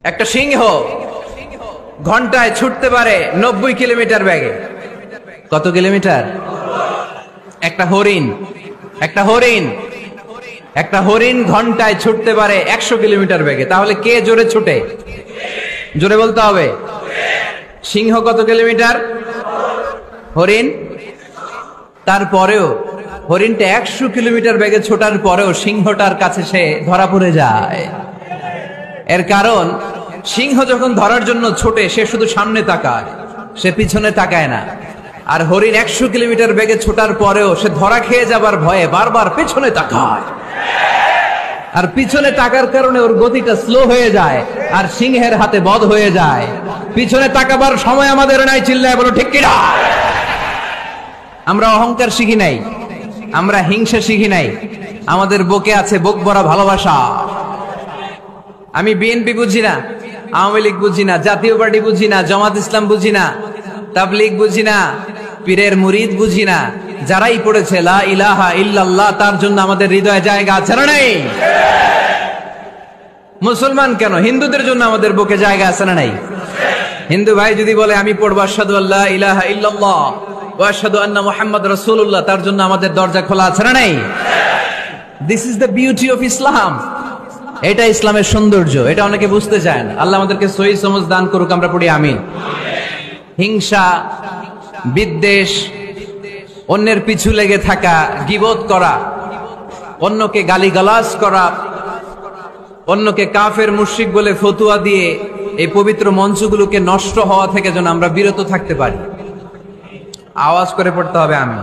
একটা সিংহ ঘন্টায় ছুটতে পারে 90 কিলোমিটার বেগে। কত কিলোমিটার? একটা হরিণ ঘন্টায় ছুটতে পারে 100 কিলোমিটার বেগে। তাহলে কে জোরে ছুটে? জোরে বলতে হবে। সিংহ কত কিলোমিটার? হরিণ। তারপরেও হরিণটা 100 কিলোমিটার বেগে ছোটার পরেও সিংহটার কাছে সে ধরা পড়ে যায়। এর কারণ সিংহ যখন ধরার জন্য ছোটে সে শুধু সামনে তাকায়, সে পিছনে তাকায় না। আর হরিণ 100 কিলোমিটার বেগে ছোটার পরেও সে ধরা খেয়ে যাবার ভয়ে বারবার পেছনে তাকায়। আর পিছনে তাকার কারণে ওর গতিটা স্লো হয়ে যায় আর সিংহের হাতে বধ হয়ে যায়। পিছনে তাকাবার সময় আমাদের নাই, চিল্লায় বলো ঠিক কিনা? আমরা অহংকার শিখি নাই, আমরা হিংসা শিখি নাই, আমাদের বুকে আছে বুক ভরা ভালোবাসা। আমি বিএনপি বুঝি না, আওয়ামী লীগ বুঝি না, জাতীয় পার্টি বুঝি না, জামাত ইসলাম বুঝি না, তাবলীগ বুঝি না, পীরের মুরিদ বুঝি না। যারাই পড়েছে লা ইলাহা ইল্লাল্লাহ তার জন্য আমাদের হৃদয়ে জায়গা আছে না নাই? মুসলমান কেন, হিন্দুদের জন্য আমাদের বুকে জায়গা আছে না নাই? হিন্দু ভাই যদি বলে আমি পড়বো আশহাদু আল্লা ইলাহা ইল্লাল্লাহ ওয়া আশহাদু আন্না মুহাম্মাদ রাসূলুল্লাহ, তার জন্য আমাদের দরজা খোলা আছে না নাই? This is the beauty of Islam. এটা ইসলামের সৌন্দর্য, এটা অনেকে বুঝতে চায় না। আল্লাহ আমাদেরকে সহি সমঝ দান করুক, আমরা পড়ি আমিন। হিংসা, বিদ্বেষ, অন্যের পিছু লেগে থাকা, গীবত করা, অন্যকে গালিগালাজ করা, অন্যকে কাফের মুশরিক বলে ফতুয়া দিয়ে এই পবিত্র মঞ্চগুলোকে নষ্ট হওয়া থেকে যেন আমরা বিরত থাকতে পারি। আওয়াজ করে পড়তে হবে আমিন।